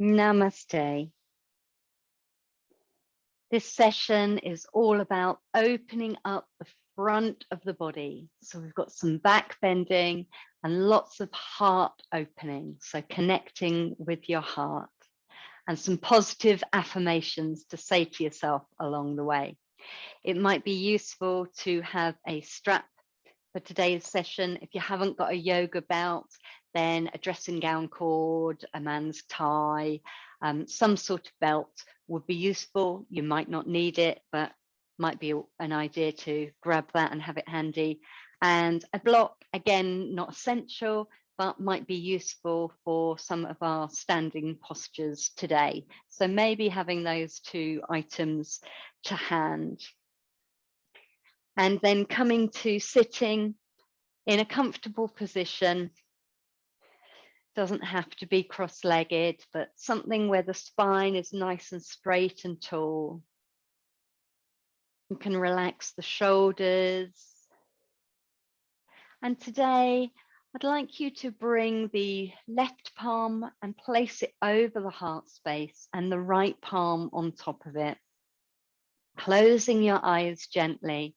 Namaste. This session is all about opening up the front of the body. So we've got some back bending and lots of heart opening. So connecting with your heart and some positive affirmations to say to yourself along the way. It might be useful to have a strap for today's session. If you haven't got a yoga belt, then a dressing gown cord, a man's tie, some sort of belt would be useful. You might not need it, but might be an idea to grab that and have it handy. And a block, again, not essential, but might be useful for some of our standing postures today. So maybe having those two items to hand. And then coming to sitting in a comfortable position. Doesn't have to be cross-legged, but something where the spine is nice and straight and tall. You can relax the shoulders. And today, I'd like you to bring the left palm and place it over the heart space and the right palm on top of it. Closing your eyes gently.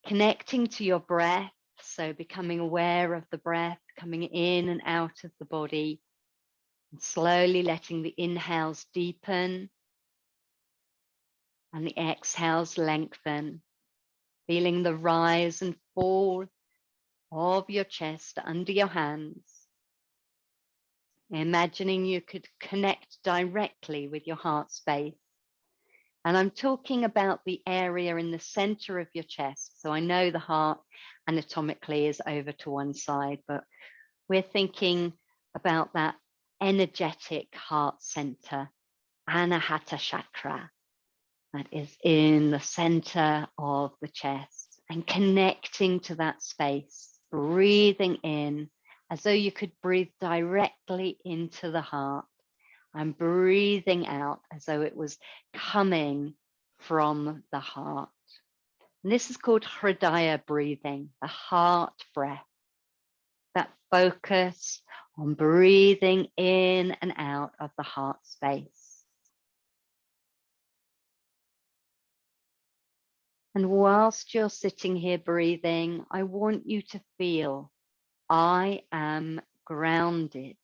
Connecting to your breath, so becoming aware of the breath coming in and out of the body. And slowly letting the inhales deepen and the exhales lengthen. Feeling the rise and fall of your chest under your hands. Imagining you could connect directly with your heart space. And I'm talking about the area in the center of your chest. So I know the heart anatomically is over to one side, but we're thinking about that energetic heart center, Anahata chakra, that is in the center of the chest, and connecting to that space, breathing in as though you could breathe directly into the heart, and breathing out as though it was coming from the heart. And this is called Hridaya breathing, the heart breath. That focus on breathing in and out of the heart space. And whilst you're sitting here breathing, I want you to feel, I am grounded.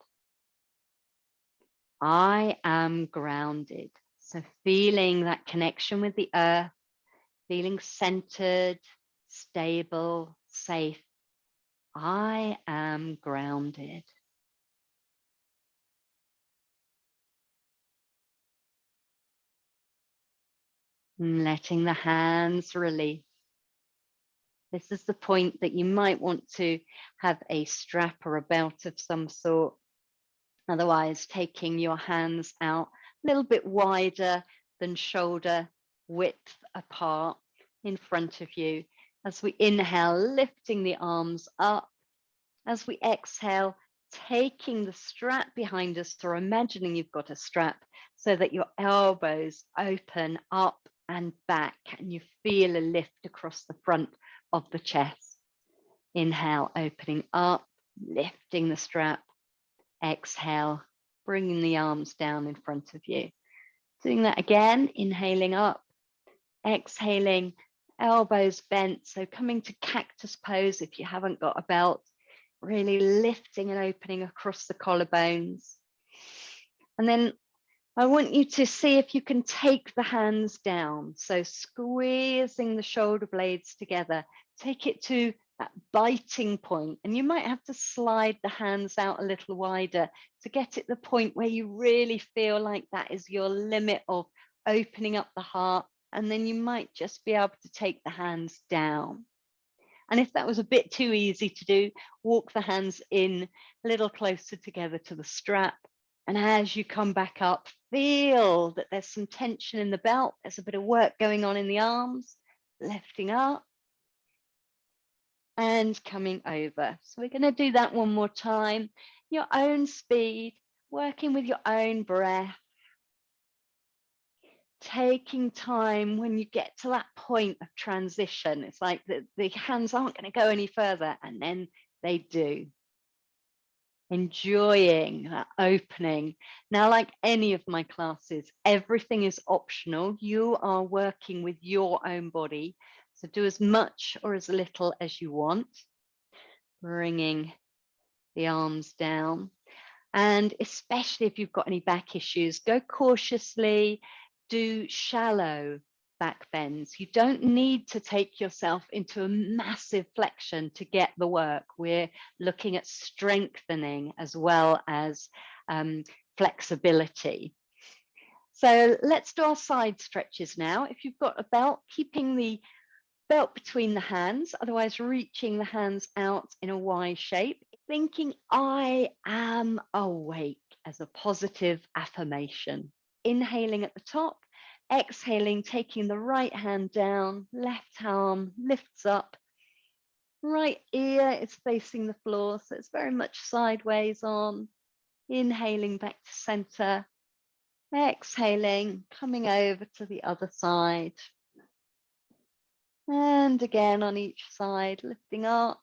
I am grounded. So feeling that connection with the earth, feeling centered, stable, safe. I am grounded. Letting the hands release. This is the point that you might want to have a strap or a belt of some sort. Otherwise, taking your hands out a little bit wider than shoulder width apart in front of you. As we inhale, lifting the arms up. As we exhale, taking the strap behind us, or imagining you've got a strap so that your elbows open up and back, and you feel a lift across the front of the chest. Inhale, opening up, lifting the strap. Exhale, bringing the arms down in front of you. Doing that again, inhaling up, exhaling, elbows bent. So coming to cactus pose if you haven't got a belt, really lifting and opening across the collarbones. And then I want you to see if you can take the hands down. So squeezing the shoulder blades together, take it to that biting point, and you might have to slide the hands out a little wider to get at the point where you really feel like that is your limit of opening up the heart, and then you might just be able to take the hands down. And if that was a bit too easy to do, walk the hands in a little closer together to the strap, and as you come back up, feel that there's some tension in the belt, there's a bit of work going on in the arms, lifting up and coming over. So we're going to do that one more time. Your own speed, working with your own breath. Taking time when you get to that point of transition. It's like the hands aren't going to go any further, and then they do. enjoying that opening. Now, like any of my classes, everything is optional. You are working with your own body. So do as much or as little as you want, bringing the arms down. And especially if you've got any back issues, go cautiously, do shallow back bends. You don't need to take yourself into a massive flexion to get the work. We're looking at strengthening as well as flexibility. So let's do our side stretches now. If you've got a belt, keeping the belt between the hands, otherwise reaching the hands out in a Y shape, thinking I am awake as a positive affirmation. Inhaling at the top, exhaling, taking the right hand down, left arm lifts up, right ear is facing the floor, so it's very much sideways on. Inhaling back to center, exhaling, coming over to the other side. And again on each side, lifting up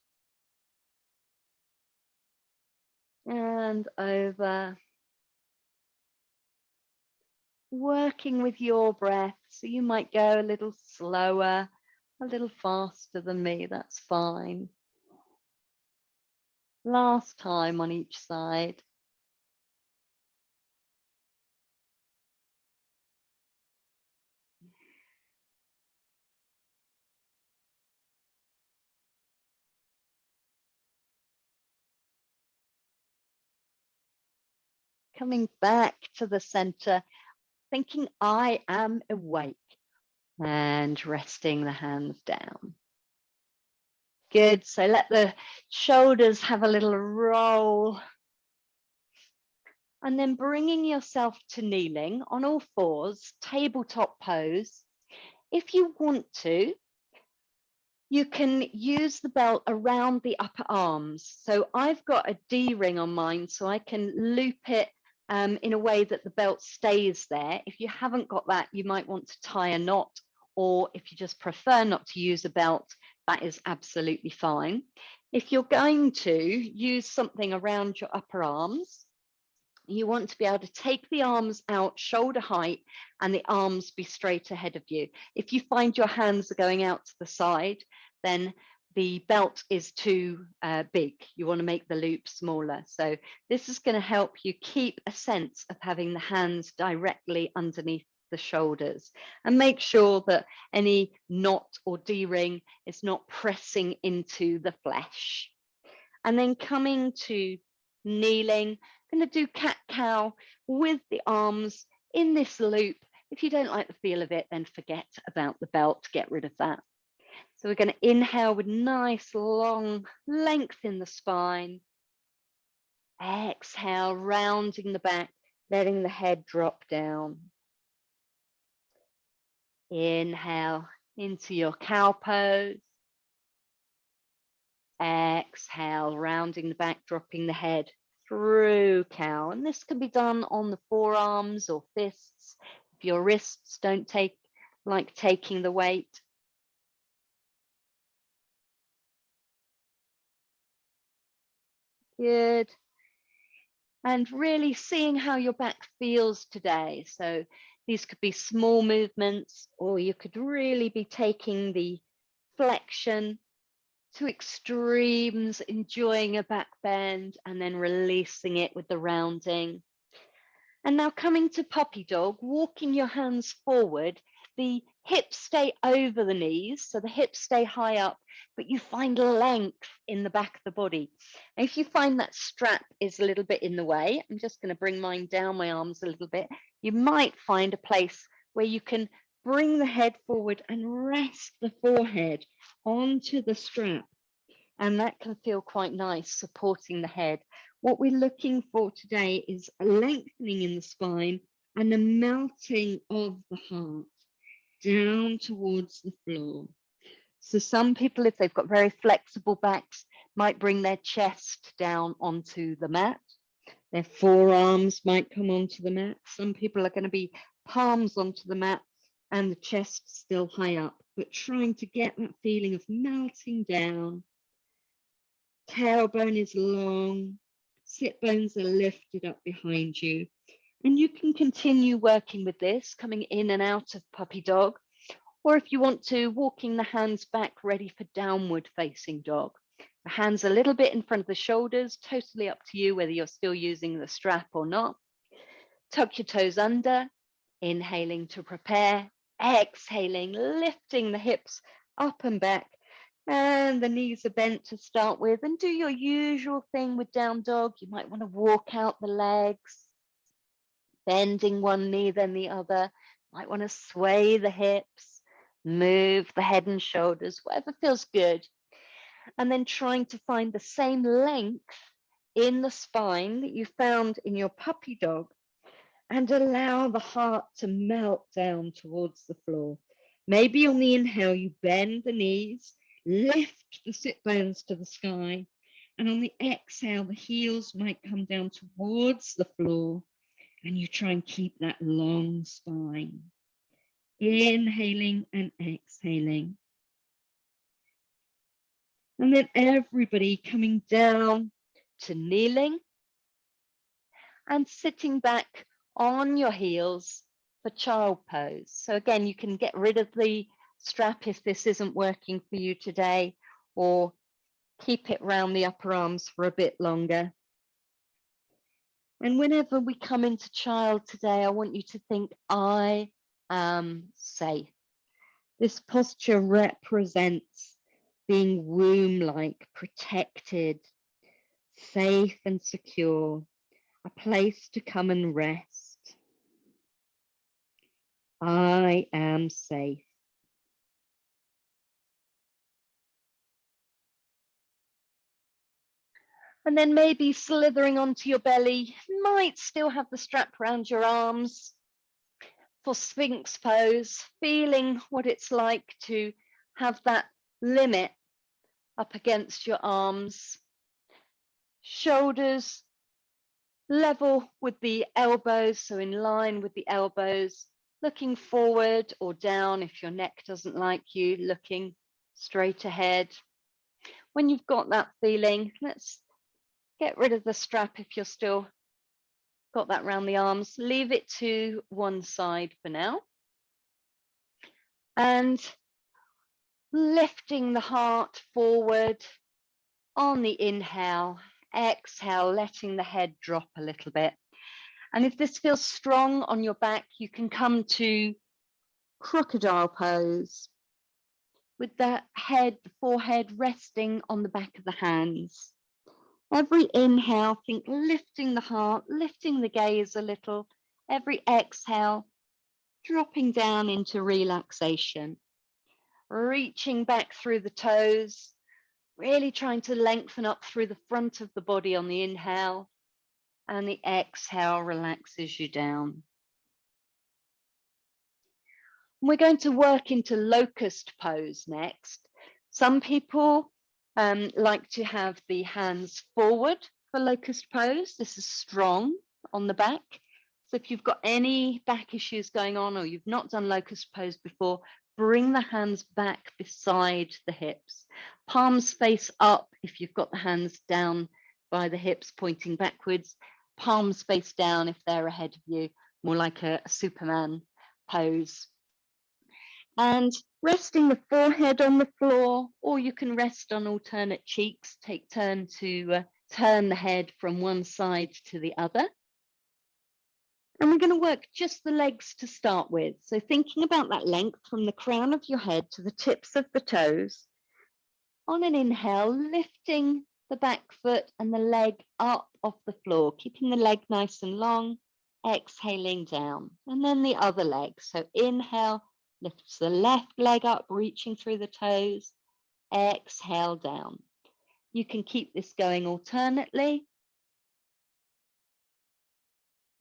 and over. Working with your breath. So you might go a little slower, a little faster than me. That's fine. Last time on each side. Coming back to the center, thinking I am awake, and resting the hands down. Good. So let the shoulders have a little roll. And then bringing yourself to kneeling on all fours, tabletop pose. If you want to, you can use the belt around the upper arms. So I've got a D ring on mine, so I can loop it in a way that the belt stays there. If you haven't got that, you might want to tie a knot, or if you just prefer not to use a belt, that is absolutely fine. If you're going to use something around your upper arms, you want to be able to take the arms out shoulder height and the arms be straight ahead of you. If you find your hands are going out to the side, then the belt is too big. You want to make the loop smaller. So this is going to help you keep a sense of having the hands directly underneath the shoulders, and make sure that any knot or D-ring is not pressing into the flesh. And then coming to kneeling, I'm going to do cat-cow with the arms in this loop. If you don't like the feel of it, then forget about the belt, get rid of that. So we're going to inhale with nice long length in the spine. Exhale, rounding the back, letting the head drop down. Inhale into your cow pose. Exhale, rounding the back, dropping the head through cow. And this can be done on the forearms or fists. If your wrists don't like taking the weight. Good. And really seeing how your back feels today. So these could be small movements, or you could really be taking the flexion to extremes, enjoying a back bend and then releasing it with the rounding. And now coming to puppy dog, walking your hands forward, the hips stay over the knees, so the hips stay high up, but you find length in the back of the body. And if you find that strap is a little bit in the way, I'm just going to bring mine down my arms a little bit. You might find a place where you can bring the head forward and rest the forehead onto the strap. And that can feel quite nice, supporting the head. What we're looking for today is a lengthening in the spine and a melting of the heart down towards the floor. So some people, if they've got very flexible backs, might bring their chest down onto the mat. Their forearms might come onto the mat. Some people are going to be palms onto the mat and the chest still high up, but trying to get that feeling of melting down. Tailbone is long, Sit bones are lifted up behind you. And you can continue working with this, coming in and out of puppy dog. Or if you want to, walking the hands back, ready for downward facing dog. The hands a little bit in front of the shoulders, totally up to you whether you're still using the strap or not. Tuck your toes under, inhaling to prepare, exhaling, lifting the hips up and back, and the knees are bent to start with. And do your usual thing with down dog. You might want to walk out the legs, bending one knee, then the other. Might want to sway the hips, move the head and shoulders, whatever feels good. And then trying to find the same length in the spine that you found in your puppy dog, and allow the heart to melt down towards the floor. Maybe on the inhale, you bend the knees, lift the sit bones to the sky, and on the exhale, the heels might come down towards the floor, and you try and keep that long spine. Inhaling and exhaling. And then everybody coming down to kneeling and sitting back on your heels for child pose. So again, you can get rid of the strap if this isn't working for you today, or keep it round the upper arms for a bit longer. And whenever we come into child today, I want you to think, I am safe. This posture represents being womb-like, protected, safe and secure, a place to come and rest. I am safe. And then maybe slithering onto your belly, you might still have the strap around your arms for Sphinx pose, feeling what it's like to have that limit up against your arms. Shoulders level with the elbows, so in line with the elbows, looking forward or down if your neck doesn't like you, looking straight ahead. When you've got that feeling, let's get rid of the strap if you're still got that around the arms. Leave it to one side for now. And lifting the heart forward on the inhale, exhale, letting the head drop a little bit. And if this feels strong on your back, you can come to crocodile pose with the head, the forehead resting on the back of the hands. Every inhale, think lifting the heart, lifting the gaze a little. Every exhale, dropping down into relaxation. Reaching back through the toes, really trying to lengthen up through the front of the body on the inhale, and the exhale relaxes you down. We're going to work into locust pose next. Some people like to have the hands forward for locust pose. This is strong on the back. So if you've got any back issues going on, or you've not done locust pose before, bring the hands back beside the hips. Palms face up if you've got the hands down by the hips pointing backwards. Palms face down if they're ahead of you, more like a Superman pose. And resting the forehead on the floor, or you can rest on alternate cheeks. Take turn to turn the head from one side to the other. And we're going to work just the legs to start with. So thinking about that length from the crown of your head to the tips of the toes. On an inhale, lifting the back foot and the leg up off the floor, keeping the leg nice and long, exhaling down. And then the other leg. So inhale, lifts the left leg up, reaching through the toes, exhale down. You can keep this going alternately.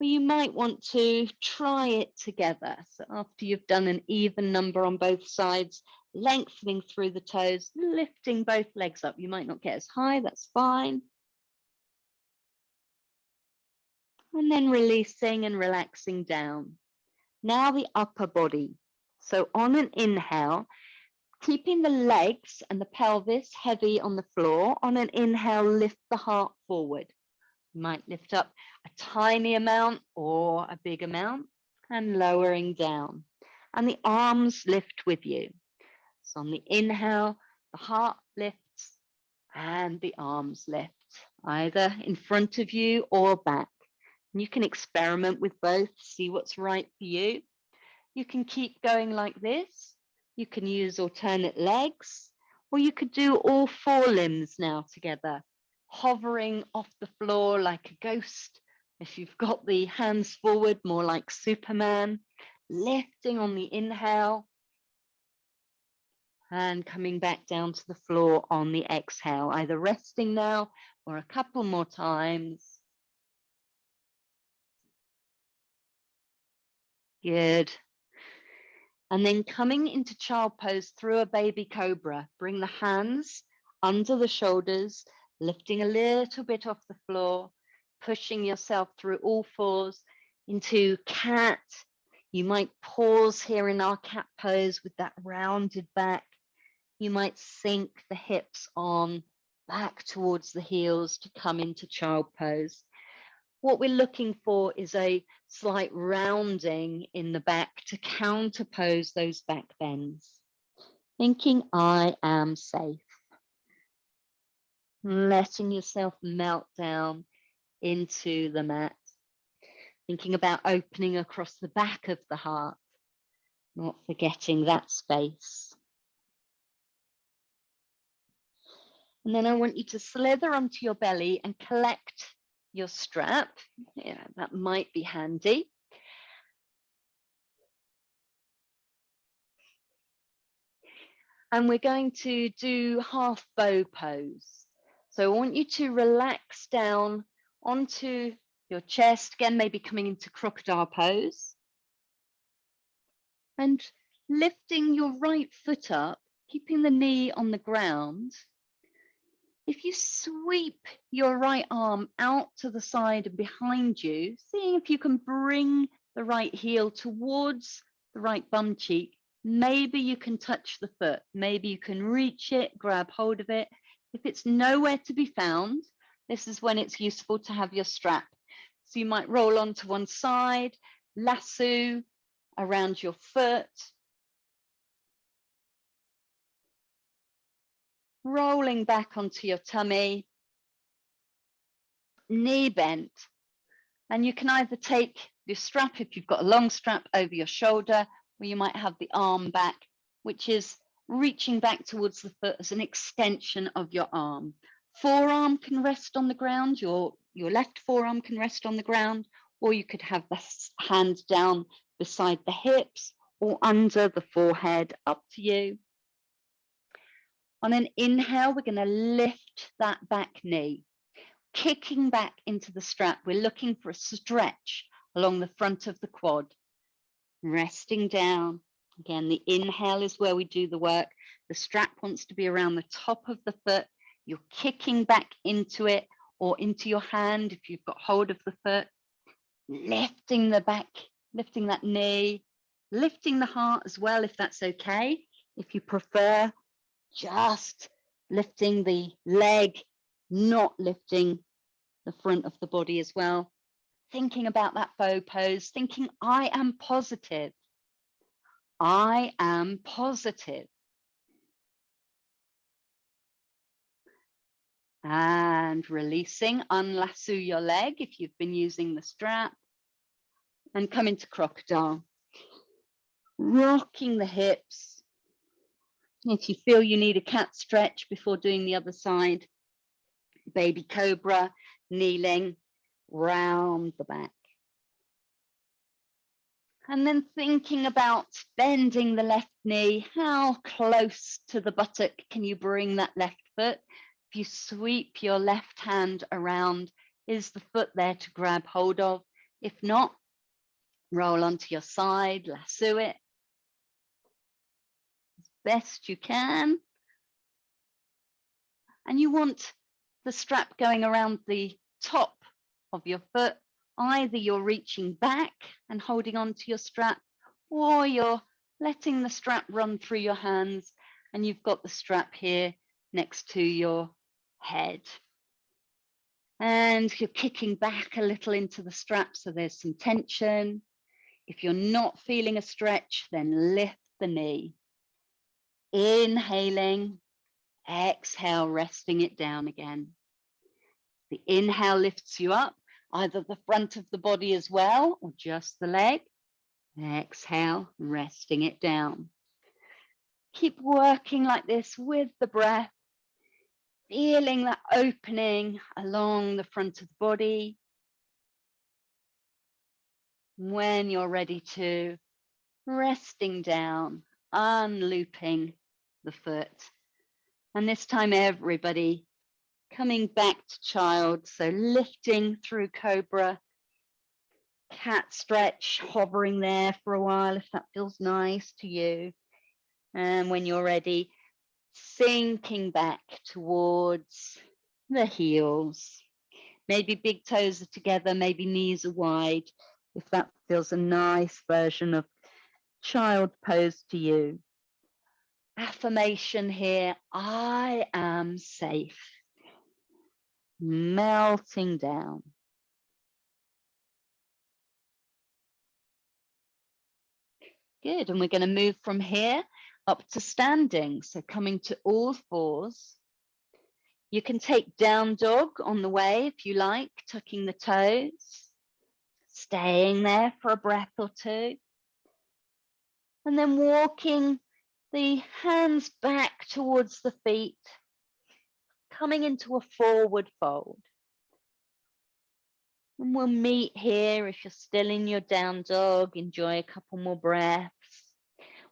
Or you might want to try it together. So after you've done an even number on both sides, lengthening through the toes, lifting both legs up. You might not get as high, that's fine. And then releasing and relaxing down. Now the upper body. So on an inhale, keeping the legs and the pelvis heavy on the floor. On an inhale, lift the heart forward. You might lift up a tiny amount or a big amount and lowering down. And the arms lift with you. So on the inhale, the heart lifts and the arms lift, either in front of you or back. And you can experiment with both, see what's right for you. You can keep going like this. You can use alternate legs, or you could do all four limbs now together, hovering off the floor like a ghost. If you've got the hands forward, more like Superman, lifting on the inhale and coming back down to the floor on the exhale, either resting now or a couple more times. Good. And then coming into child pose through a baby cobra, bring the hands under the shoulders, lifting a little bit off the floor, pushing yourself through all fours into cat. You might pause here in our cat pose with that rounded back. You might sink the hips on back towards the heels to come into child pose. What we're looking for is a slight rounding in the back to counterpose those back bends. Thinking I am safe. Letting yourself melt down into the mat. Thinking about opening across the back of the heart, not forgetting that space. And then I want you to slither onto your belly and collect your strap. Yeah, that might be handy. And we're going to do half bow pose. So I want you to relax down onto your chest, again, maybe coming into crocodile pose. And lifting your right foot up, keeping the knee on the ground. If you sweep your right arm out to the side and behind you, seeing if you can bring the right heel towards the right bum cheek, maybe you can touch the foot, maybe you can reach it, grab hold of it. If it's nowhere to be found, this is when it's useful to have your strap. So you might roll onto one side, lasso around your foot, rolling back onto your tummy, knee bent. And you can either take your strap, if you've got a long strap, over your shoulder, or you might have the arm back, which is reaching back towards the foot as an extension of your arm. Forearm can rest on the ground, your left forearm can rest on the ground, or you could have the hand down beside the hips or under the forehead, up to you. On an inhale, we're going to lift that back knee. Kicking back into the strap, we're looking for a stretch along the front of the quad. Resting down. Again, the inhale is where we do the work. The strap wants to be around the top of the foot. You're kicking back into it or into your hand if you've got hold of the foot. Lifting the back, lifting that knee, lifting the heart as well if that's okay. If you prefer, just lifting the leg, not lifting the front of the body as well. Thinking about that bow pose, thinking I am positive. I am positive. And releasing, unlasso your leg if you've been using the strap. And come into crocodile. Rocking the hips. If you feel you need a cat stretch before doing the other side, baby cobra, kneeling, round the back. And then thinking about bending the left knee, how close to the buttock can you bring that left foot? If you sweep your left hand around, is the foot there to grab hold of? If not, roll onto your side, lasso it as best you can. And you want the strap going around the top of your foot. Either you're reaching back and holding on to your strap, or you're letting the strap run through your hands and you've got the strap here next to your head. And you're kicking back a little into the strap, so there's some tension. If you're not feeling a stretch, then lift the knee. Inhaling, exhale, resting it down again. The inhale lifts you up, either the front of the body as well, or just the leg. Exhale, resting it down. Keep working like this with the breath, feeling that opening along the front of the body. When you're ready to, resting down, unlooping the foot. And this time, everybody coming back to child. So lifting through cobra, cat stretch, hovering there for a while if that feels nice to you. And when you're ready, sinking back towards the heels. Maybe big toes are together, maybe knees are wide, if that feels a nice version of child pose to you. Affirmation here, I am safe. Melting down. Good, and we're going to move from here up to standing. So coming to all fours. You can take down dog on the way if you like, tucking the toes, staying there for a breath or two. And then walking the hands back towards the feet, coming into a forward fold. And we'll meet here. If you're still in your down dog, enjoy a couple more breaths.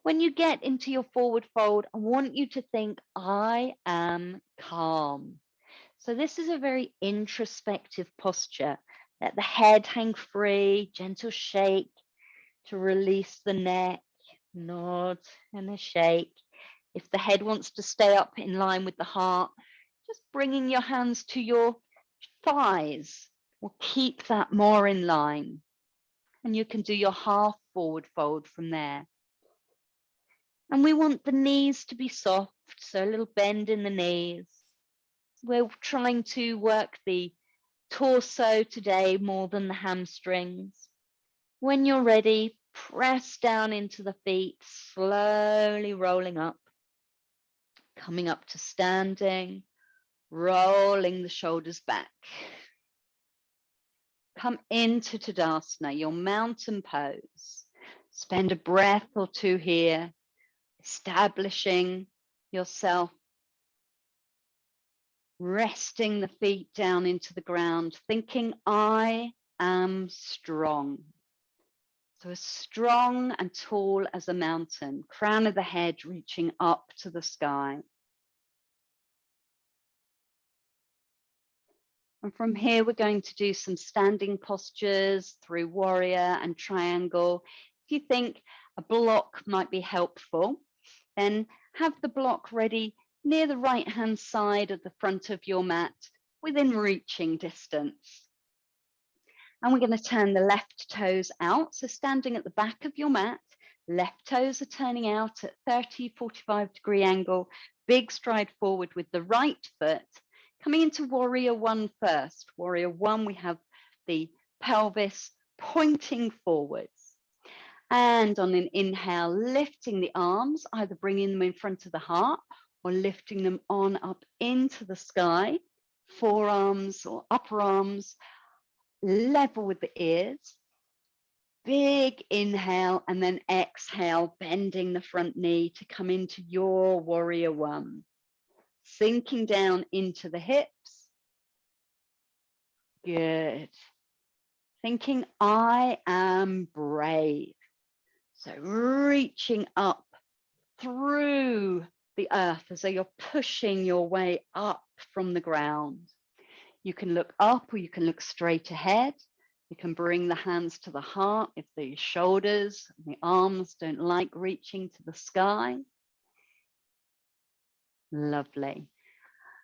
When you get into your forward fold, I want you to think, I am calm. So this is a very introspective posture. Let the head hang free, gentle shake to release the neck, nod and a shake. If the head wants to stay up in line with the heart, just bringing your hands to your thighs will keep that more in line. And you can do your half forward fold from there. And we want the knees to be soft, so a little bend in the knees. We're trying to work the torso today more than the hamstrings. When you're ready, press down into the feet, slowly rolling up, coming up to standing, rolling the shoulders back. Come into Tadasana, your mountain pose. Spend a breath or two here, establishing yourself, resting the feet down into the ground, thinking, I am strong. So as strong and tall as a mountain, crown of the head reaching up to the sky. And from here, we're going to do some standing postures through warrior and triangle. If you think a block might be helpful, then have the block ready near the right-hand side of the front of your mat within reaching distance. And we're going to turn the left toes out. So standing at the back of your mat, left toes are turning out at 30, 45-degree angle, big stride forward with the right foot. Coming into warrior one first. Warrior one, we have the pelvis pointing forwards. And on an inhale, lifting the arms, either bringing them in front of the heart or lifting them on up into the sky. Forearms or upper arms level with the ears. Big inhale and then exhale, bending the front knee to come into your warrior one. Sinking down into the hips. Good. Thinking, I am brave. So reaching up through the earth as though you're pushing your way up from the ground. You can look up or you can look straight ahead. You can bring the hands to the heart if the shoulders and the arms don't like reaching to the sky. Lovely.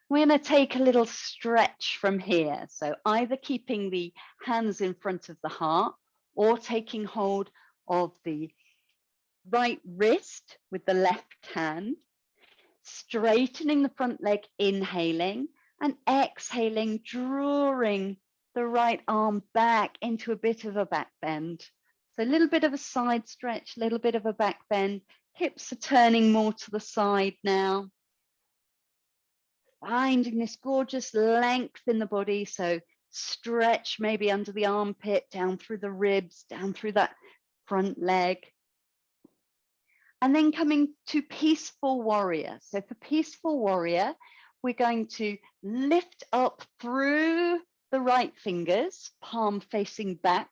We're going to take a little stretch from here. So either keeping the hands in front of the heart or taking hold of the right wrist with the left hand, straightening the front leg, inhaling, And exhaling, drawing the right arm back into a bit of a back bend. So a little bit of a side stretch, a little bit of a back bend. Hips are turning more to the side now. Finding this gorgeous length in the body. So stretch maybe under the armpit, down through the ribs, down through that front leg. And then coming to peaceful warrior. So for peaceful warrior, we're going to lift up through the right fingers, palm facing back,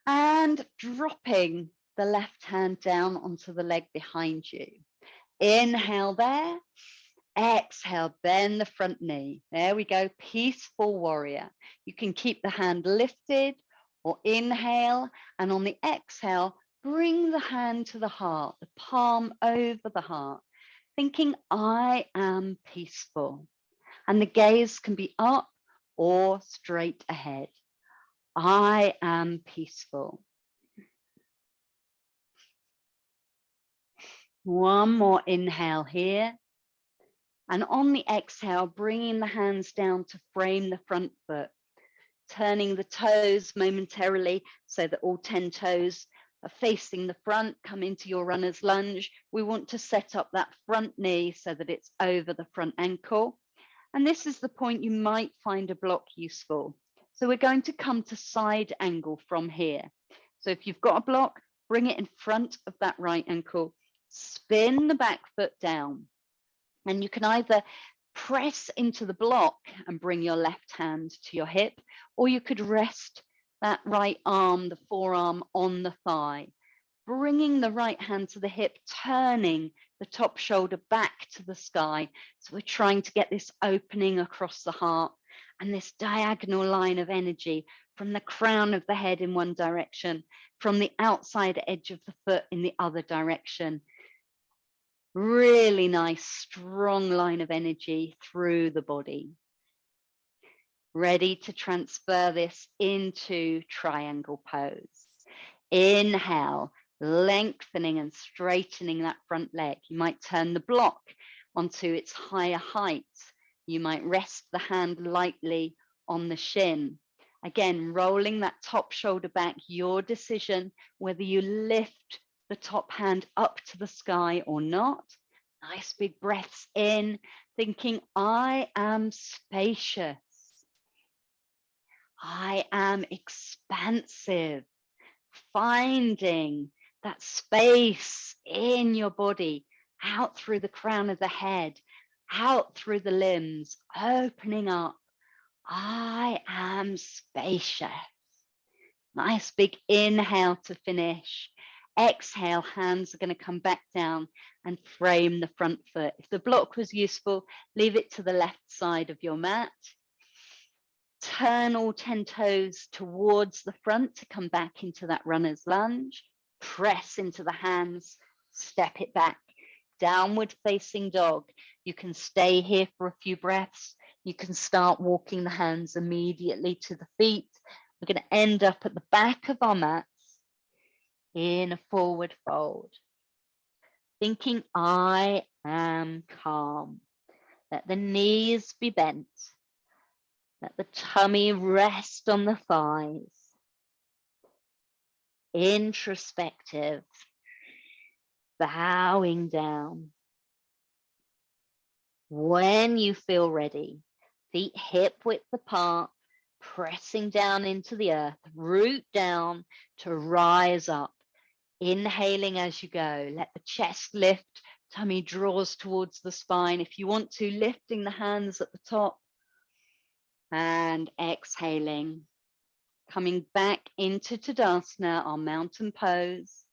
and dropping the left hand down onto the leg behind you. Inhale there. Exhale, bend the front knee. There we go, peaceful warrior. You can keep the hand lifted or inhale, and on the exhale, bring the hand to the heart, the palm over the heart, thinking, I am peaceful. And the gaze can be up or straight ahead. I am peaceful. One more inhale here. And on the exhale, bringing the hands down to frame the front foot, turning the toes momentarily so that all 10 toes are facing the front, come into your runner's lunge. We want to set up that front knee so that it's over the front ankle. And this is the point you might find a block useful. So we're going to come to side angle from here. So if you've got a block, bring it in front of that right ankle, spin the back foot down. And you can either press into the block and bring your left hand to your hip, or you could rest that right arm, the forearm on the thigh, bringing the right hand to the hip, turning the top shoulder back to the sky. So we're trying to get this opening across the heart and this diagonal line of energy from the crown of the head in one direction, from the outside edge of the foot in the other direction. Really nice, strong line of energy through the body. Ready to transfer this into triangle pose. Inhale, lengthening and straightening that front leg. You might turn the block onto its higher height. You might rest the hand lightly on the shin. Again, rolling that top shoulder back, your decision whether you lift the top hand up to the sky or not. Nice big breaths in, thinking, I am spacious. I am expansive. Finding that space in your body, out through the crown of the head, out through the limbs, opening up. I am spacious. Nice big inhale to finish. Exhale, hands are going to come back down and frame the front foot. If the block was useful, leave it to the left side of your mat. Turn all 10 toes towards the front to come back into that runner's lunge. Press into the hands, step it back. Downward facing dog. You can stay here for a few breaths. You can start walking the hands immediately to the feet. We're going to end up at the back of our mats in a forward fold. Thinking, I am calm. Let the knees be bent. Let the tummy rest on the thighs. Introspective. Bowing down. When you feel ready, feet hip width apart, pressing down into the earth, root down to rise up. Inhaling as you go. Let the chest lift, tummy draws towards the spine. If you want to, lifting the hands at the top. And exhaling, coming back into Tadasana, our mountain pose.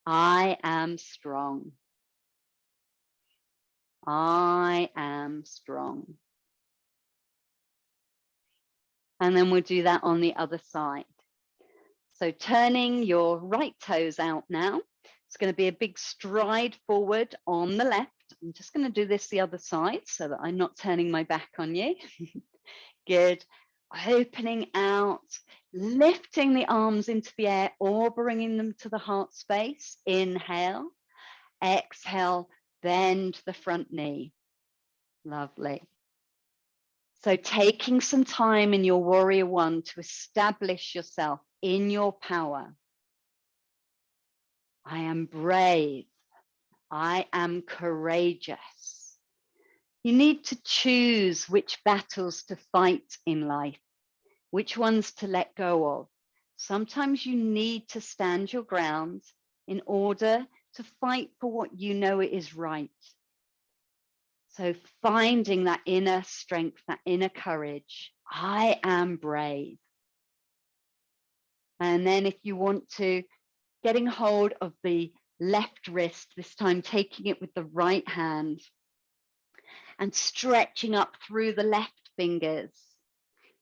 I am strong. I am strong. And then we'll do that on the other side. So turning your right toes out now. It's going to be a big stride forward on the left. I'm just going to do this the other side so that I'm not turning my back on you. Good. Opening out, lifting the arms into the air or bringing them to the heart space. Inhale. Exhale, bend the front knee. Lovely. So taking some time in your warrior one to establish yourself in your power. I am brave. I am courageous. You need to choose which battles to fight in life, which ones to let go of. Sometimes you need to stand your ground in order to fight for what you know is right. So finding that inner strength, that inner courage, I am brave. And then if you want to, getting hold of the left wrist, this time taking it with the right hand and stretching up through the left fingers,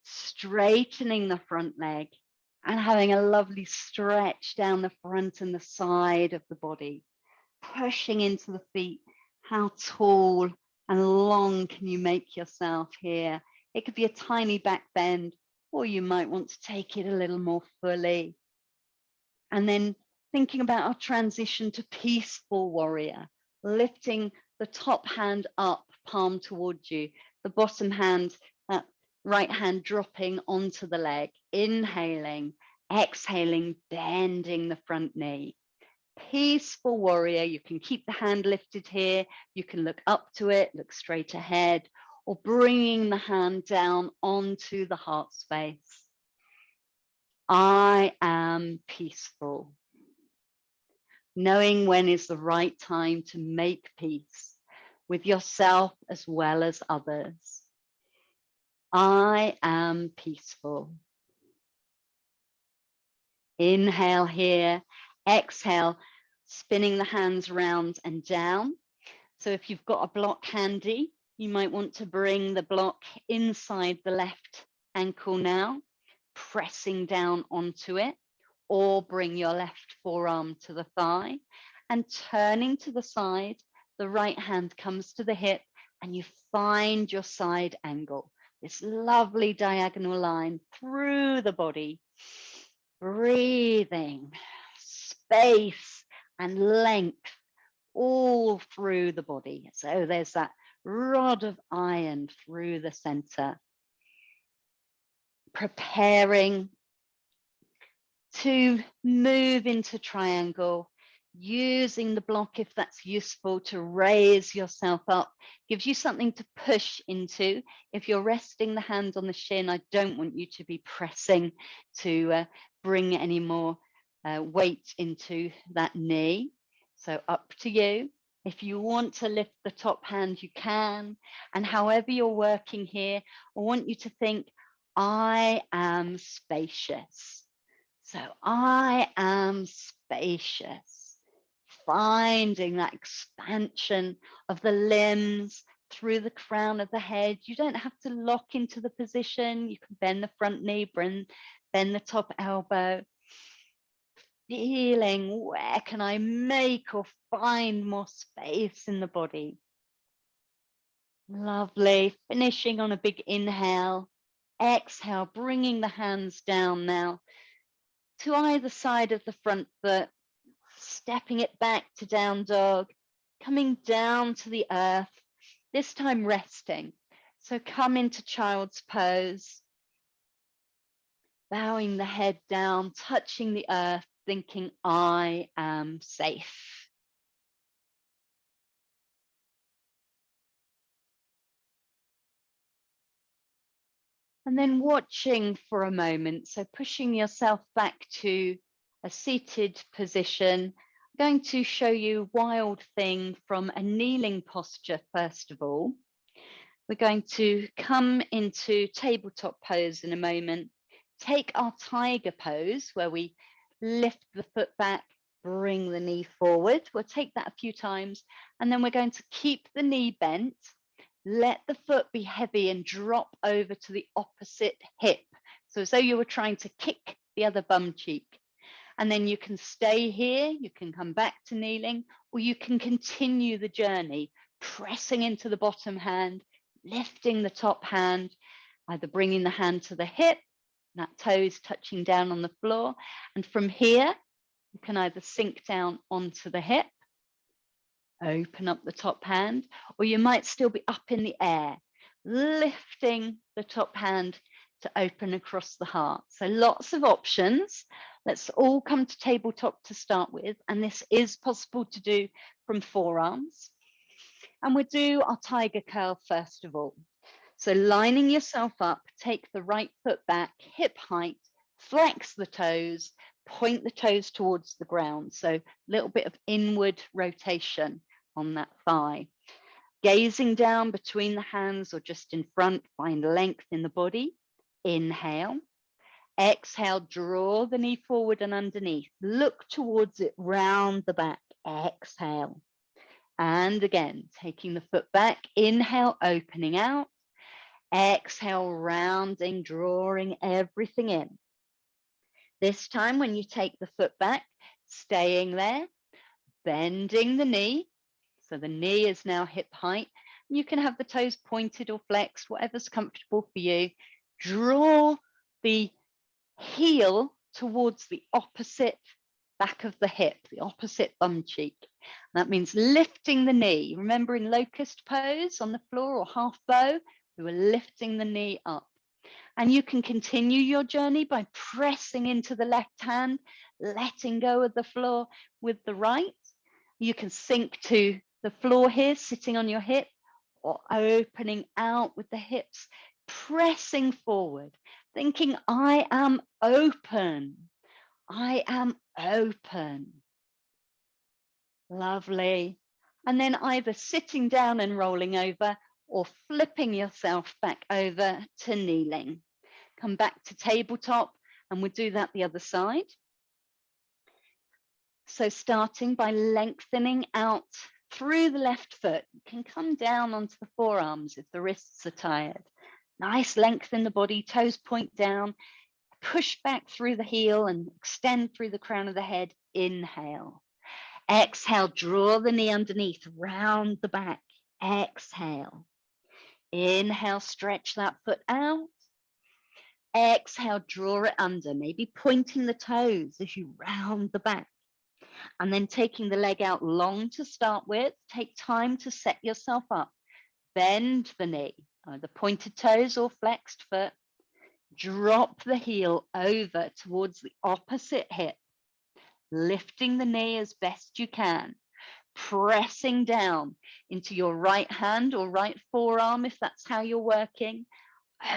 straightening the front leg and having a lovely stretch down the front and the side of the body, pushing into the feet. How tall and long can you make yourself here? It could be a tiny back bend, or you might want to take it a little more fully. And then thinking about our transition to peaceful warrior, lifting the top hand up, palm towards you, the bottom hand, right hand dropping onto the leg, inhaling, exhaling, bending the front knee. Peaceful warrior, you can keep the hand lifted here, you can look up to it, look straight ahead, or bringing the hand down onto the heart space. I am peaceful. Knowing when is the right time to make peace with yourself as well as others. I am peaceful. Inhale here, exhale, spinning the hands round and down. So if you've got a block handy, you might want to bring the block inside the left ankle now, pressing down onto it, or bring your left forearm to the thigh and turning to the side, the right hand comes to the hip and you find your side angle, this lovely diagonal line through the body, breathing, space and length all through the body. So there's that rod of iron through the center, preparing to move into triangle, using the block if that's useful to raise yourself up, gives you something to push into. If you're resting the hand on the shin, I don't want you to be pressing to bring any more weight into that knee. So up to you. If you want to lift the top hand, you can. And however you're working here, I want you to think, I am spacious. So I am spacious, finding that expansion of the limbs through the crown of the head. You don't have to lock into the position. You can bend the front knee, bend the top elbow. Feeling, where can I make or find more space in the body? Lovely. Finishing on a big inhale. Exhale, bringing the hands down now to either side of the front foot, stepping it back to down dog, coming down to the earth, this time resting. So come into child's pose, bowing the head down, touching the earth, thinking, I am safe. And then watching for a moment, so pushing yourself back to a seated position. I'm going to show you Wild Thing from a kneeling posture first of all. We're going to come into tabletop pose in a moment, take our tiger pose where we lift the foot back, bring the knee forward. We'll take that a few times, and then we're going to keep the knee bent. Let the foot be heavy and drop over to the opposite hip. So as though you were trying to kick the other bum cheek. And then you can stay here, you can come back to kneeling, or you can continue the journey, pressing into the bottom hand, lifting the top hand, either bringing the hand to the hip, that toes touching down on the floor. And from here, you can either sink down onto the hip, open up the top hand, or you might still be up in the air. lifting the top hand to open across the heart. So lots of options. Let's all come to tabletop to start with. And this is possible to do from forearms. And we'll do our tiger curl first of all. So lining yourself up, take the right foot back, hip height, flex the toes, point the toes towards the ground. So a little bit of inward rotation on that thigh. Gazing down between the hands or just in front, find length in the body. Inhale. Exhale, draw the knee forward and underneath. Look towards it, round the back. Exhale. And again, taking the foot back. Inhale, opening out. Exhale, rounding, drawing everything in. This time, when you take the foot back, staying there, bending the knee. So the knee is now hip height. You can have the toes pointed or flexed, whatever's comfortable for you. Draw the heel towards the opposite back of the hip, the opposite bum cheek. That means lifting the knee. Remember in locust pose on the floor or half bow, we were lifting the knee up. And you can continue your journey by pressing into the left hand, letting go of the floor with the right. You can sink to the floor here, sitting on your hip, or opening out with the hips, pressing forward, thinking, I am open. I am open. Lovely. And then either sitting down and rolling over or flipping yourself back over to kneeling. Come back to tabletop and we'll do that the other side. So starting by lengthening out through the left foot, you can come down onto the forearms if the wrists are tired. Nice length in the body, toes point down, push back through the heel and extend through the crown of the head. Inhale. Exhale, draw the knee underneath, round the back. Exhale. Inhale, stretch that foot out. Exhale, draw it under, maybe pointing the toes as you round the back. And then taking the leg out long to start with. Take time to set yourself up. Bend the knee, either pointed toes or flexed foot. Drop the heel over towards the opposite hip. Lifting the knee as best you can. Pressing down into your right hand or right forearm if that's how you're working.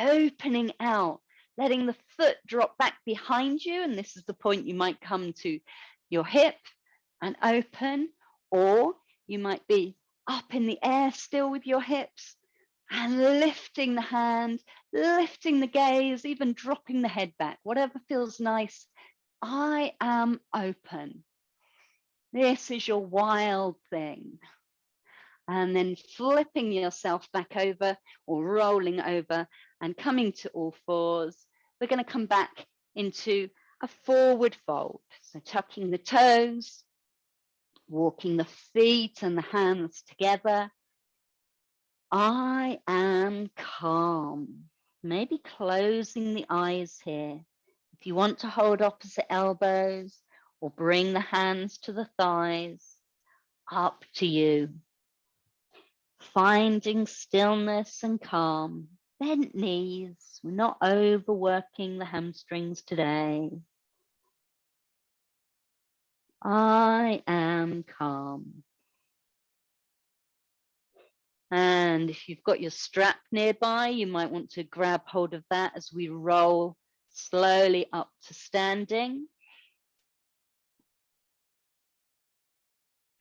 Opening out, letting the foot drop back behind you. And this is the point you might come to your hip and open, or you might be up in the air still with your hips and lifting the hand, lifting the gaze, even dropping the head back, whatever feels nice. I am open. This is your wild thing. And then flipping yourself back over or rolling over and coming to all fours. We're going to come back into a forward fold. So tucking the toes, walking the feet and the hands together. I am calm. Maybe closing the eyes here. If you want to hold opposite elbows or bring the hands to the thighs, up to you. Finding stillness and calm. Bent knees. We're not overworking the hamstrings today. I am calm. And if you've got your strap nearby, you might want to grab hold of that as we roll slowly up to standing.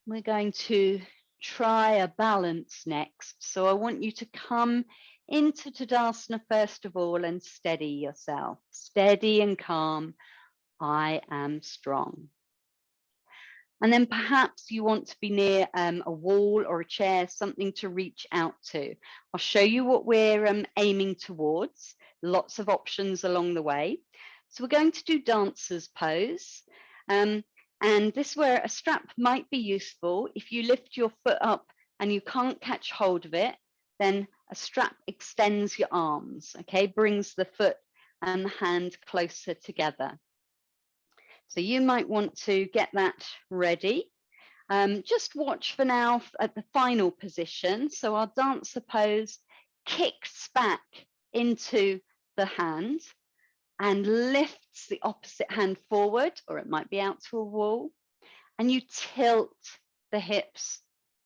We're going to try a balance next. So I want you to come into Tadasana first of all and steady yourself. Steady and calm. I am strong. And then perhaps you want to be near a wall or a chair, something to reach out to. I'll show you what we're aiming towards. Lots of options along the way. So we're going to do dancer's pose. And this is where a strap might be useful. If you lift your foot up and you can't catch hold of it, then a strap extends your arms, okay? Brings the foot and the hand closer together. So you might want to get that ready. Just watch for now at the final position. So our dancer pose kicks back into the hand and lifts the opposite hand forward, or it might be out to a wall, and you tilt the hips.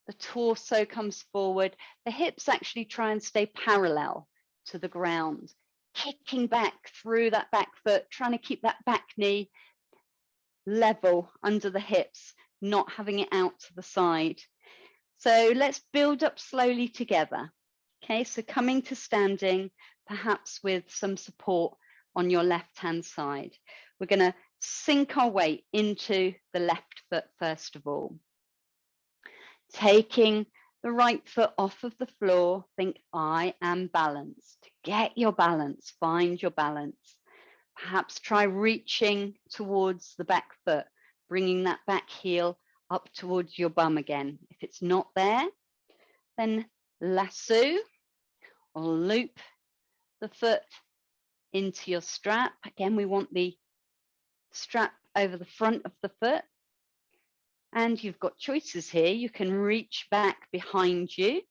The torso comes forward. The hips actually try and stay parallel to the ground, kicking back through that back foot, trying to keep that back knee level under the hips, not having it out to the side. So let's build up slowly together. Okay, so coming to standing, perhaps with some support on your left-hand side. We're going to sink our weight into the left foot first of all. Taking the right foot off of the floor, think I am balanced. Get your balance, find your balance. Perhaps try reaching towards the back foot, bringing that back heel up towards your bum again. If it's not there, then lasso or loop the foot into your strap. Again, we want the strap over the front of the foot. And you've got choices here. You can reach back behind you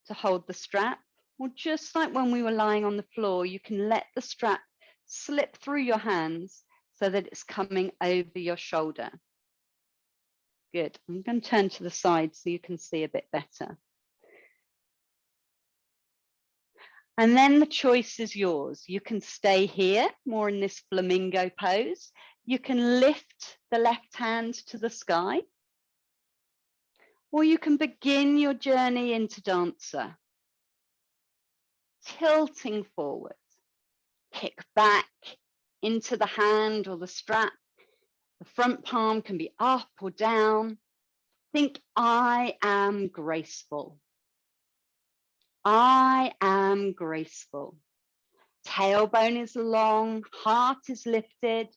to hold the strap, or just like when we were lying on the floor, you can let the strap slip through your hands so that it's coming over your shoulder. Good. I'm going to turn to the side so you can see a bit better. And then the choice is yours. You can stay here, more in this flamingo pose. You can lift the left hand to the sky, or you can begin your journey into dancer. Tilting forward, kick back into the hand or the strap. The front palm can be up or down. Think I am graceful. I am graceful. Tailbone is long, heart is lifted.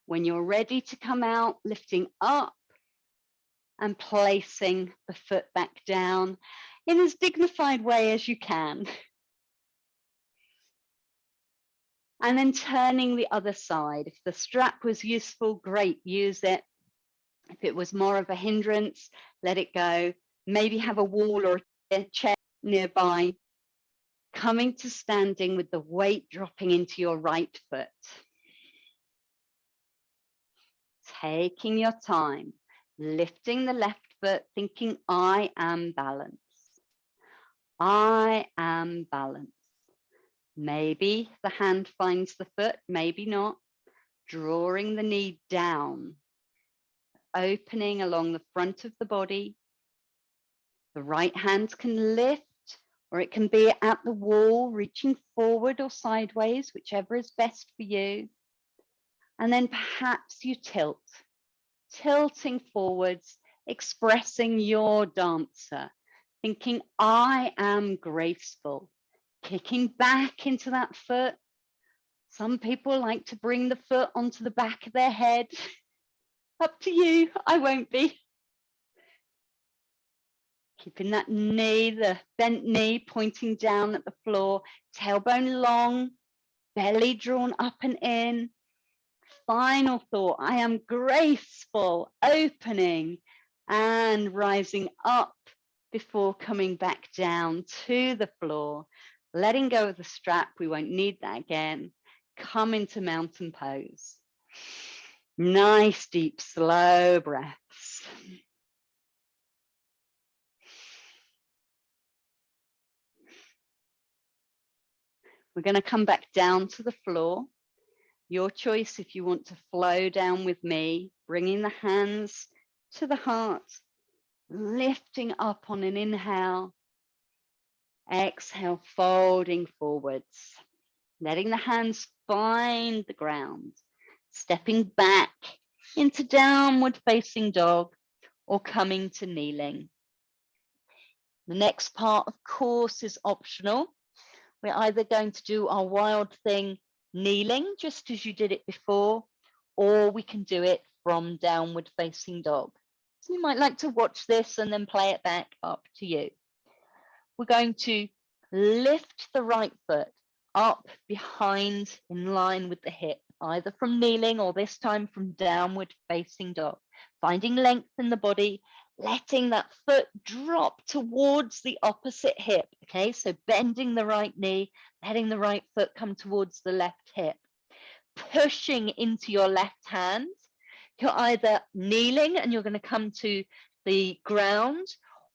When you're ready to come out, lifting up and placing the foot back down in as dignified way as you can. And then turning the other side. If the strap was useful, great, use it. If it was more of a hindrance, let it go. Maybe have a wall or a chair nearby. Coming to standing with the weight dropping into your right foot. Taking your time, lifting the left foot, thinking I am balanced. I am balanced. Maybe the hand finds the foot, maybe not. Drawing the knee down, opening along the front of the body. The right hand can lift, or it can be at the wall, reaching forward or sideways, whichever is best for you. And then perhaps you tilt, tilting forwards, expressing your dancer, thinking I am graceful, kicking back into that foot. Some people like to bring the foot onto the back of their head. Up to you, I won't be. Keeping that knee, the bent knee pointing down at the floor, tailbone long, belly drawn up and in. Final thought, I am graceful, opening and rising up before coming back down to the floor, letting go of the strap. We won't need that again. Come into mountain pose. Nice, deep, slow breaths. We're going to come back down to the floor. Your choice if you want to flow down with me, bringing the hands to the heart, lifting up on an inhale. Exhale, folding forwards, letting the hands find the ground, stepping back into downward facing dog or coming to kneeling. The next part, of course, is optional. We're either going to do our wild thing kneeling, just as you did it before, or we can do it from downward facing dog. So you might like to watch this and then play it back, up to you. We're going to lift the right foot up behind in line with the hip, either from kneeling or this time from downward facing dog. Finding length in the body, letting that foot drop towards the opposite hip. Okay, so bending the right knee, letting the right foot come towards the left hip, pushing into your left hand. You're either kneeling and you're going to come to the ground,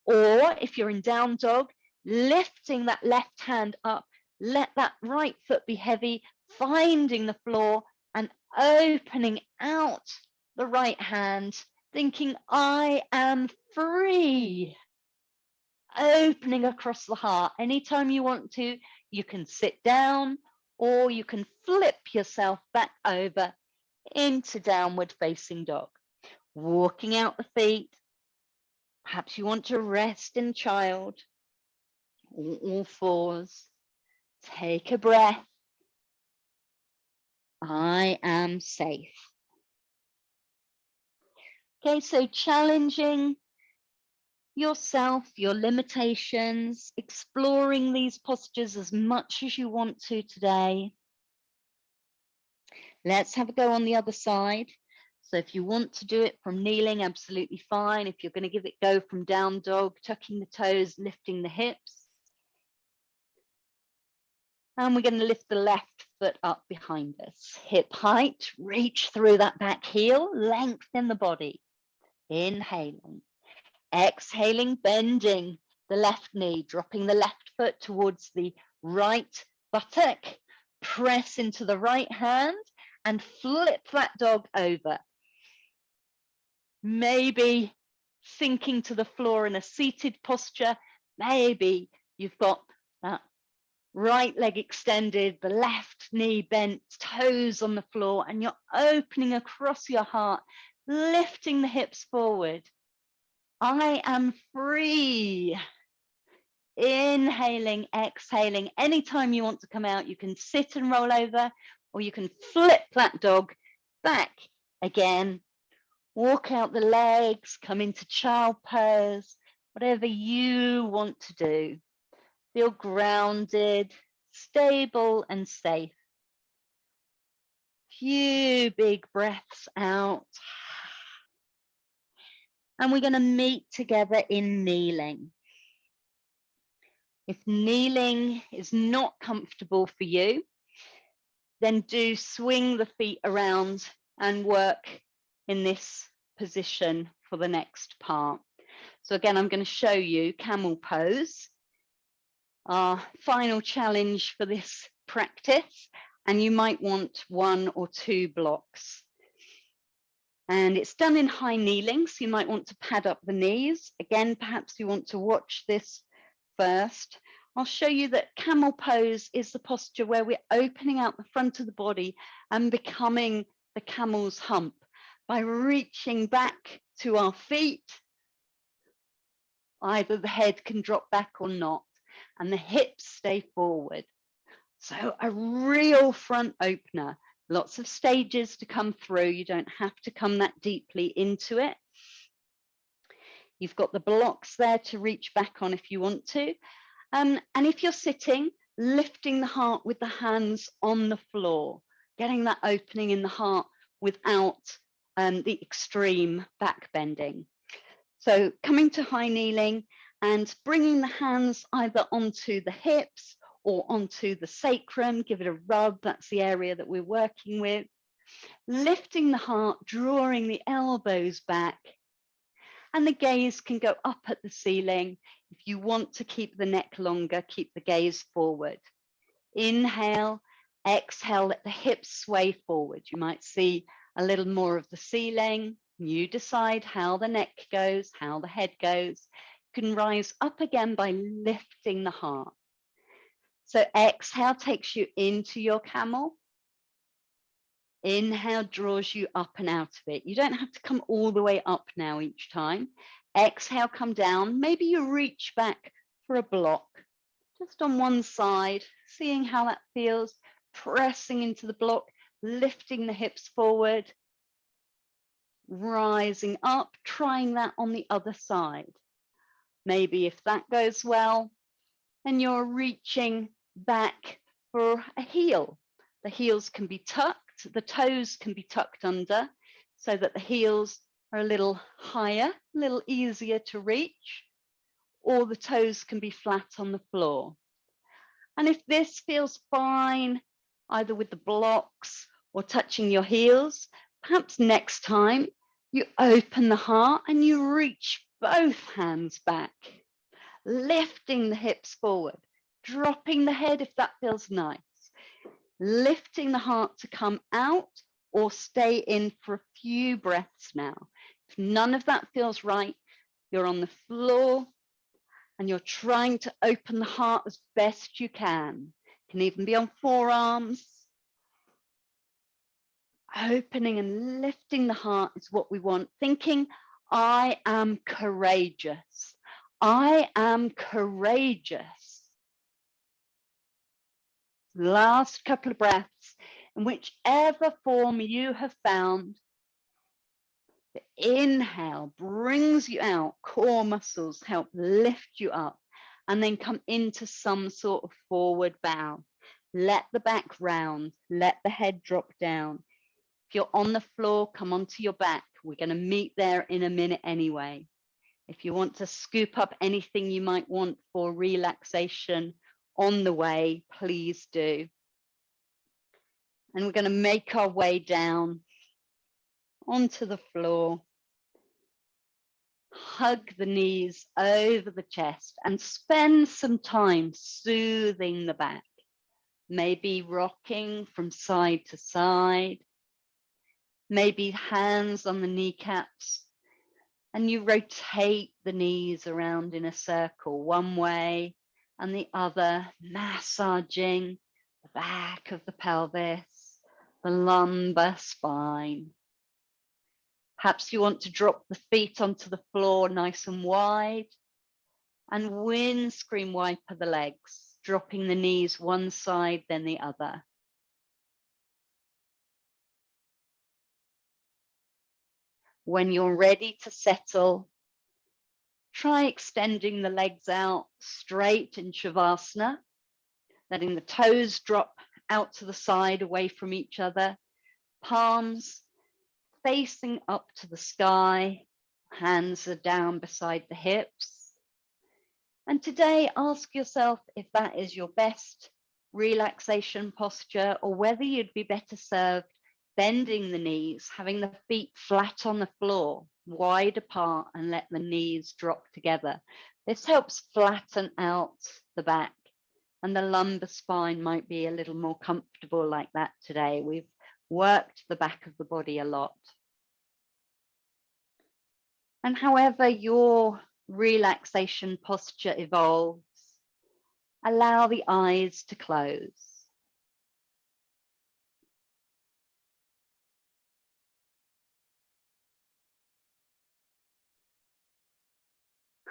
or if you're in down dog, lifting that left hand up, let that right foot be heavy, finding the floor and opening out the right hand, thinking, I am free. Opening across the heart. Anytime you want to, you can sit down or you can flip yourself back over into downward facing dog. Walking out the feet. Perhaps you want to rest in child, or all fours. Take a breath. I am safe. Okay, so challenging yourself, your limitations, exploring these postures as much as you want to today. Let's have a go on the other side. So if you want to do it from kneeling, absolutely fine. If you're going to give it a go from down dog, tucking the toes, lifting the hips. And we're going to lift the left foot up behind us. Hip height, reach through that back heel, lengthen the body. Inhaling. Exhaling, bending the left knee, dropping the left foot towards the right buttock. Press into the right hand and flip that dog over. Maybe sinking to the floor in a seated posture. Maybe you've got that right leg extended, the left knee bent, toes on the floor, and you're opening across your heart, lifting the hips forward. I am free. Inhaling, exhaling. Anytime you want to come out, you can sit and roll over, or you can flip that dog back again. Walk out the legs, come into child pose, whatever you want to do. Feel grounded, stable, and safe. Few big breaths out. And we're going to meet together in kneeling. If kneeling is not comfortable for you, then do swing the feet around and work in this position for the next part. So again, I'm going to show you Camel Pose, our final challenge for this practice, and you might want 1 or 2 blocks. And it's done in high kneeling, so you might want to pad up the knees. Again, perhaps you want to watch this first. I'll show you that Camel Pose is the posture where we're opening out the front of the body and becoming the camel's hump by reaching back to our feet. Either the head can drop back or not, and the hips stay forward. So a real front opener. Lots of stages to come through. You don't have to come that deeply into it. You've got the blocks there to reach back on if you want to. And if you're sitting, lifting the heart with the hands on the floor, getting that opening in the heart without the extreme back bending. So coming to high kneeling and bringing the hands either onto the hips or onto the sacrum, give it a rub, that's the area that we're working with. Lifting the heart, drawing the elbows back. And the gaze can go up at the ceiling. If you want to keep the neck longer, keep the gaze forward. Inhale, exhale, let the hips sway forward. You might see a little more of the ceiling. You decide how the neck goes, how the head goes. You can rise up again by lifting the heart. So exhale takes you into your camel. Inhale draws you up and out of it. You don't have to come all the way up now each time. Exhale, come down. Maybe you reach back for a block, just on one side, seeing how that feels, pressing into the block, lifting the hips forward, rising up, trying that on the other side. Maybe if that goes well, then you're reaching back for a heel. The heels can be tucked, the toes can be tucked under so that the heels are a little higher, a little easier to reach, or the toes can be flat on the floor. And if this feels fine, either with the blocks or touching your heels, perhaps next time you open the heart and you reach both hands back, lifting the hips forward, dropping the head if that feels nice, lifting the heart to come out or stay in for a few breaths now. If none of that feels right, you're on the floor and you're trying to open the heart as best you can. Can even be on forearms. Opening and lifting the heart is what we want. Thinking, I am courageous. I am courageous. Last couple of breaths, in whichever form you have found. The inhale brings you out, core muscles help lift you up, and then come into some sort of forward bow. Let the back round, let the head drop down. If you're on the floor, come onto your back. We're going to meet there in a minute anyway. If you want to scoop up anything you might want for relaxation on the way, please do. And we're going to make our way down onto the floor. Hug the knees over the chest and spend some time soothing the back. Maybe rocking from side to side. Maybe hands on the kneecaps. And you rotate the knees around in a circle, one way and the other, massaging the back of the pelvis, the lumbar spine. Perhaps you want to drop the feet onto the floor nice and wide and windscreen wiper the legs, dropping the knees one side, then the other. When you're ready to settle, try extending the legs out straight in Shavasana, letting the toes drop out to the side away from each other, palms facing up to the sky, hands are down beside the hips. And today, ask yourself if that is your best relaxation posture or whether you'd be better served bending the knees, having the feet flat on the floor, wide apart, and let the knees drop together. This helps flatten out the back, and the lumbar spine might be a little more comfortable like that today. We've worked the back of the body a lot. And however your relaxation posture evolves, allow the eyes to close.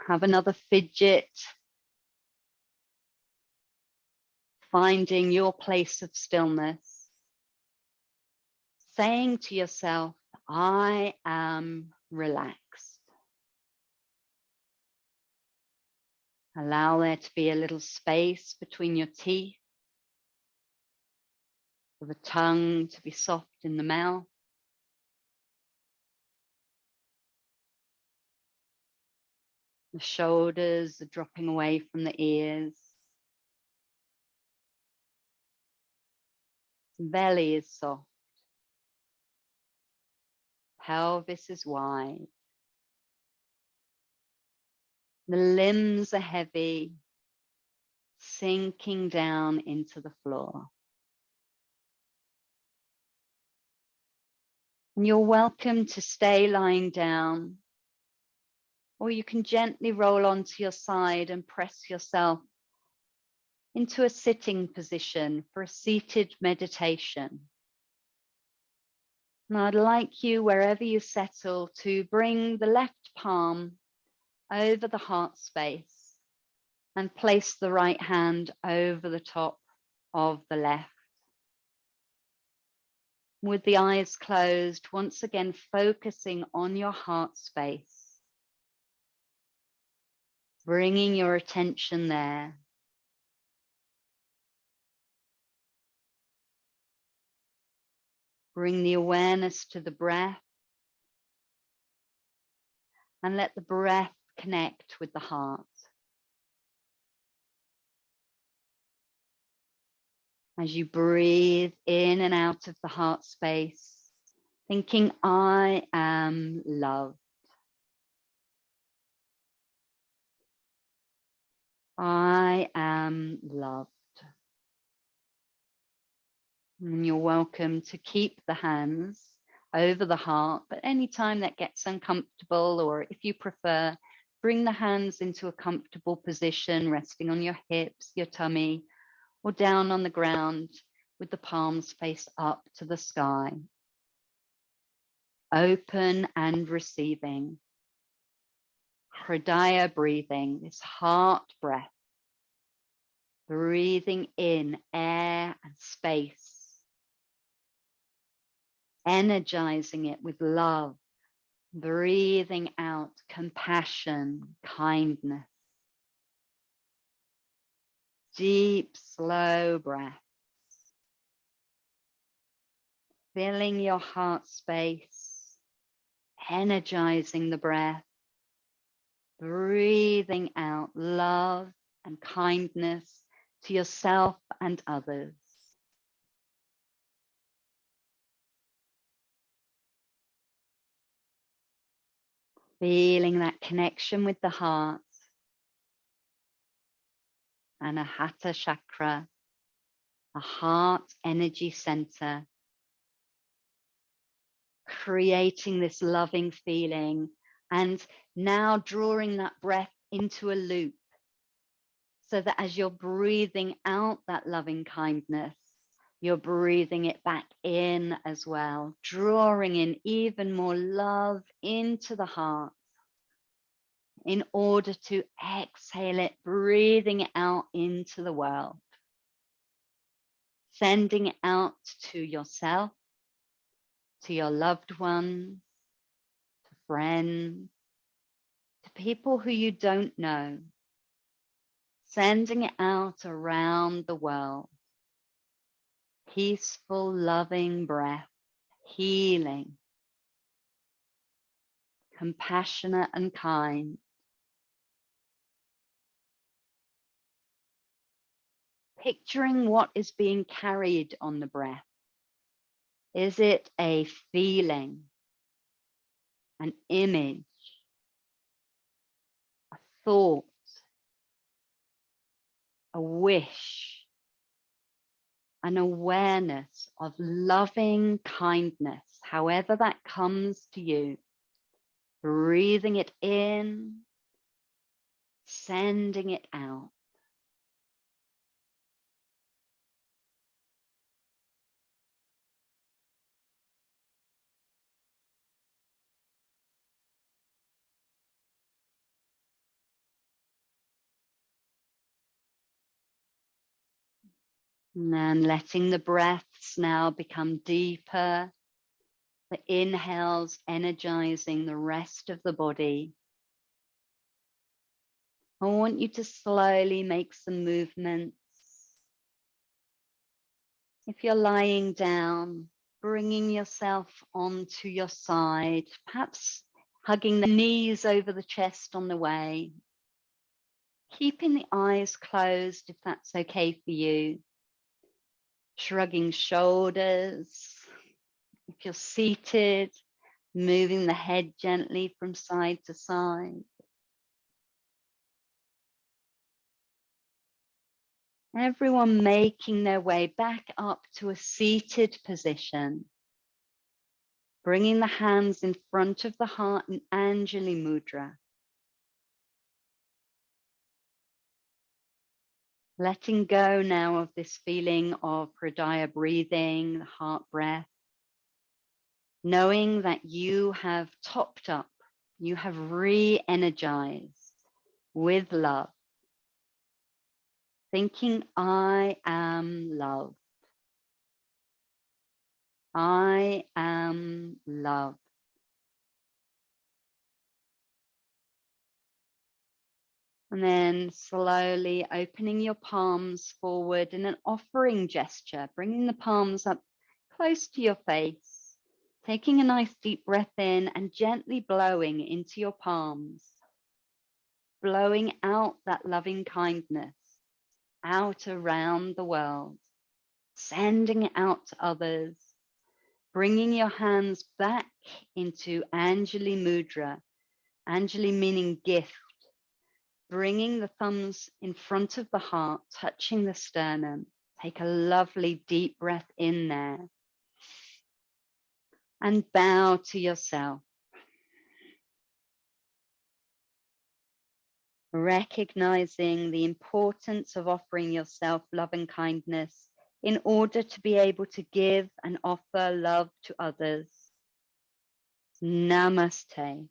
Have another fidget, finding your place of stillness, saying to yourself, I am relaxed. Allow there to be a little space between your teeth, for the tongue to be soft in the mouth. The shoulders are dropping away from the ears. The belly is soft. Pelvis is wide. The limbs are heavy, sinking down into the floor. And you're welcome to stay lying down, or you can gently roll onto your side and press yourself into a sitting position for a seated meditation. And I'd like you, wherever you settle, to bring the left palm over the heart space and place the right hand over the top of the left. With the eyes closed, once again focusing on your heart space, bringing your attention there. Bring the awareness to the breath and let the breath connect with the heart. As you breathe in and out of the heart space, thinking, I am loved. I am loved. And you're welcome to keep the hands over the heart, but anytime that gets uncomfortable, or if you prefer, bring the hands into a comfortable position, resting on your hips, your tummy, or down on the ground with the palms face up to the sky. Open and receiving. Hridaya breathing, this heart breath. Breathing in air and space. Energizing it with love. Breathing out compassion, kindness. Deep, slow breath. Filling your heart space. Energizing the breath. Breathing out love and kindness to yourself and others. Feeling that connection with the heart. Anahata chakra, a heart energy center, creating this loving feeling, and now drawing that breath into a loop so that as you're breathing out that loving kindness, you're breathing it back in as well, drawing in even more love into the heart in order to exhale it, breathing it out into the world. Sending it out to yourself, to your loved ones, to friends, to people who you don't know. Sending it out around the world. Peaceful, loving breath, healing, compassionate and kind. Picturing what is being carried on the breath. Is it a feeling, an image, a thought, a wish, an awareness of loving kindness, however that comes to you? Breathing it in, sending it out. And then letting the breaths now become deeper. The inhales energizing the rest of the body. I want you to slowly make some movements. If you're lying down, bringing yourself onto your side, perhaps hugging the knees over the chest on the way. Keeping the eyes closed if that's okay for you. Shrugging shoulders. If you're seated, moving the head gently from side to side. Everyone making their way back up to a seated position. Bringing the hands in front of the heart in Anjali Mudra. Letting go now of this feeling of Hridaya breathing, the heart breath. Knowing that you have topped up, you have re-energized with love. Thinking, I am love. I am love. And then slowly opening your palms forward in an offering gesture, bringing the palms up close to your face Taking a nice deep breath in and gently blowing into your palms, blowing out that loving kindness out around the world, sending it out to others, bringing your hands back into Anjali Mudra, Anjali meaning gift, bringing the thumbs in front of the heart, touching the sternum. Take a lovely deep breath in there and bow to yourself. Recognizing the importance of offering yourself love and kindness in order to be able to give and offer love to others. Namaste.